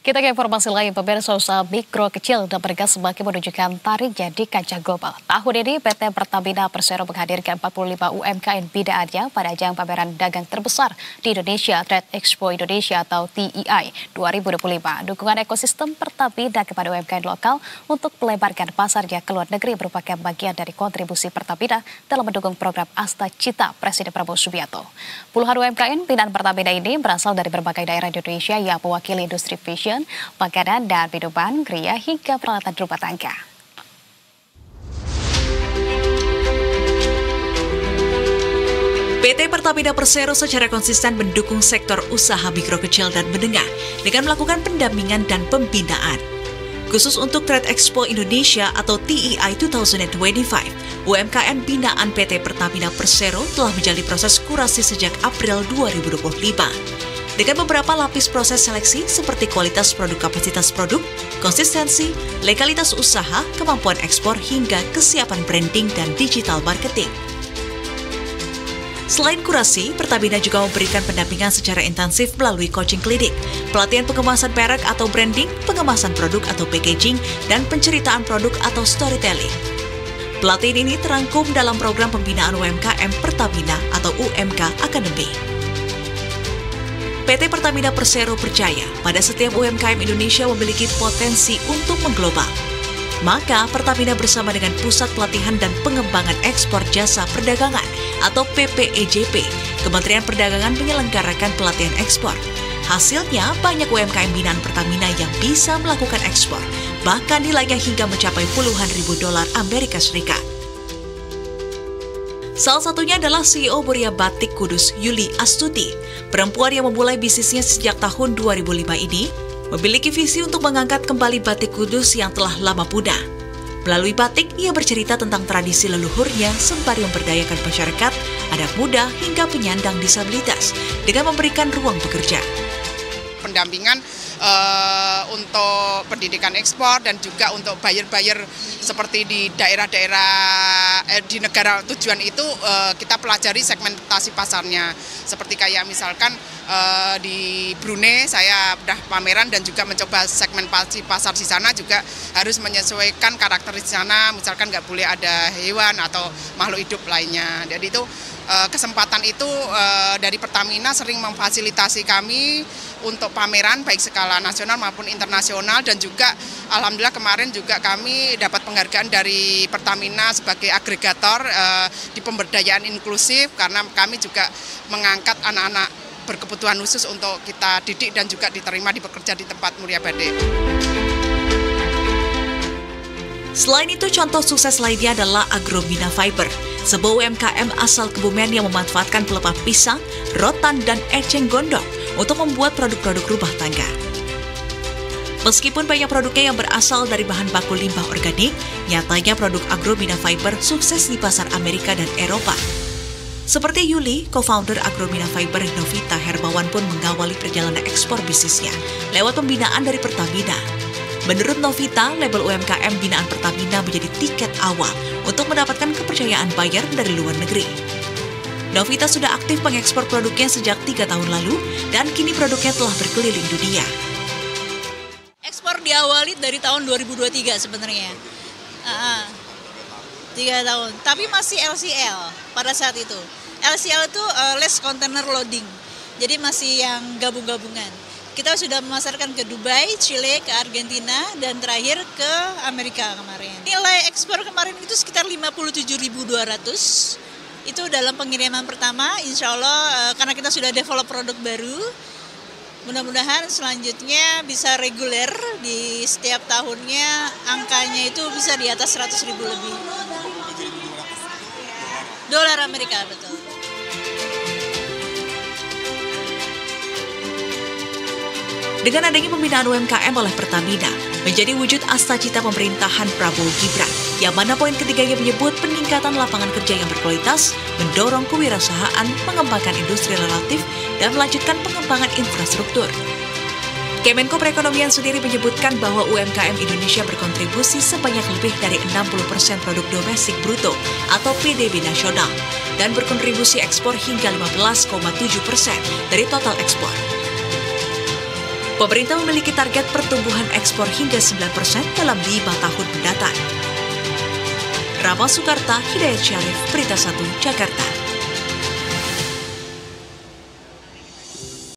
Kita ke informasi lain, pemirsa usaha mikro kecil dan menengah semakin menunjukkan tarik jadi kancah global. Tahun ini PT Pertamina Persero menghadirkan 45 UMKM binaannya pada ajang pameran dagang terbesar di Indonesia, Trade Expo Indonesia atau TEI 2025. Dukungan ekosistem Pertamina kepada UMKM lokal untuk melebarkan pasarnya ke luar negeri merupakan bagian dari kontribusi Pertamina dalam mendukung program Asta Cita Presiden Prabowo Subianto. Puluhan UMKM binaan Pertamina ini berasal dari berbagai daerah di Indonesia yang mewakili industri fashion, makanan dan minuman, kria hingga peralatan rumah tangga. PT Pertamina Persero secara konsisten mendukung sektor usaha mikro kecil dan menengah dengan melakukan pendampingan dan pembinaan. Khusus untuk Trade Expo Indonesia atau TEI 2025, UMKM binaan PT Pertamina Persero telah menjalani proses kurasi sejak April 2025. Dengan beberapa lapis proses seleksi seperti kualitas produk, kapasitas produk, konsistensi, legalitas usaha, kemampuan ekspor, hingga kesiapan branding dan digital marketing. Selain kurasi, Pertamina juga memberikan pendampingan secara intensif melalui coaching klinik, pelatihan pengemasan merek atau branding, pengemasan produk atau packaging, dan penceritaan produk atau storytelling. Pelatihan ini terangkum dalam program pembinaan UMKM Pertamina atau UMK Academy. PT Pertamina Persero percaya pada setiap UMKM Indonesia memiliki potensi untuk mengglobal. Maka Pertamina bersama dengan Pusat Pelatihan dan Pengembangan Ekspor Jasa Perdagangan atau PPEJP, Kementerian Perdagangan menyelenggarakan pelatihan ekspor. Hasilnya banyak UMKM binaan Pertamina yang bisa melakukan ekspor, bahkan nilainya hingga mencapai puluhan ribu dolar Amerika Serikat. Salah satunya adalah CEO Muria Batik Kudus, Yuli Astuti. Perempuan yang memulai bisnisnya sejak tahun 2005 ini memiliki visi untuk mengangkat kembali batik Kudus yang telah lama punah. Melalui batik, ia bercerita tentang tradisi leluhurnya sembari memberdayakan masyarakat, anak muda hingga penyandang disabilitas dengan memberikan ruang bekerja. Pendampingan untuk pendidikan ekspor dan juga untuk buyer-buyer seperti di daerah-daerah di negara tujuan itu kita pelajari segmentasi pasarnya. Seperti kayak misalkan di Brunei saya udah pameran dan juga mencoba segmentasi pasar di sana juga harus menyesuaikan karakter di sana, misalkan nggak boleh ada hewan atau makhluk hidup lainnya. Jadi itu kesempatan itu dari Pertamina sering memfasilitasi kami untuk pameran baik skala nasional maupun internasional, dan juga alhamdulillah kemarin juga kami dapat penghargaan dari Pertamina sebagai agregator di pemberdayaan inklusif karena kami juga mengangkat anak-anak berkebutuhan khusus untuk kita didik dan juga diterima bekerja di tempat Muria Batik. Selain itu, contoh sukses lainnya adalah Agromina Fiber, sebuah UMKM asal Kebumen yang memanfaatkan pelepah pisang, rotan, dan eceng gondok untuk membuat produk-produk rumah tangga. Meskipun banyak produknya yang berasal dari bahan baku limbah organik, nyatanya produk Agromina Fiber sukses di pasar Amerika dan Eropa. Seperti Yuli, co-founder Agromina Fiber, Novita Hermawan pun mengawali perjalanan ekspor bisnisnya lewat pembinaan dari Pertamina. Menurut Novita, label UMKM binaan Pertamina menjadi tiket awal untuk mendapatkan kepercayaan buyer dari luar negeri. Novita sudah aktif mengekspor produknya sejak 3 tahun lalu dan kini produknya telah berkeliling dunia. Ekspor diawali dari tahun 2023 sebenarnya. 3 tahun, tapi masih LCL pada saat itu. LCL itu less container loading, jadi masih yang gabung-gabungan. Kita sudah memasarkan ke Dubai, Chile, ke Argentina, dan terakhir ke Amerika kemarin. Nilai ekspor kemarin itu sekitar 57.200. Itu dalam pengiriman pertama, insya Allah karena kita sudah develop produk baru, mudah-mudahan selanjutnya bisa reguler di setiap tahunnya, angkanya itu bisa di atas 100.000 lebih. Dolar Amerika, betul. Dengan adanya pembinaan UMKM oleh Pertamina, menjadi wujud asta cita pemerintahan Prabowo Gibran, yang mana poin ketiganya menyebut peningkatan lapangan kerja yang berkualitas, mendorong kewirausahaan, mengembangkan industri relatif, dan melanjutkan pengembangan infrastruktur. Kemenko Perekonomian sendiri menyebutkan bahwa UMKM Indonesia berkontribusi sebanyak lebih dari 60% produk domestik bruto atau PDB nasional, dan berkontribusi ekspor hingga 15,7% dari total ekspor. Pemerintah memiliki target pertumbuhan ekspor hingga 9% dalam 5 tahun mendatang. Rama Sukarta, Hidayat Syarif, Berita 1, Jakarta.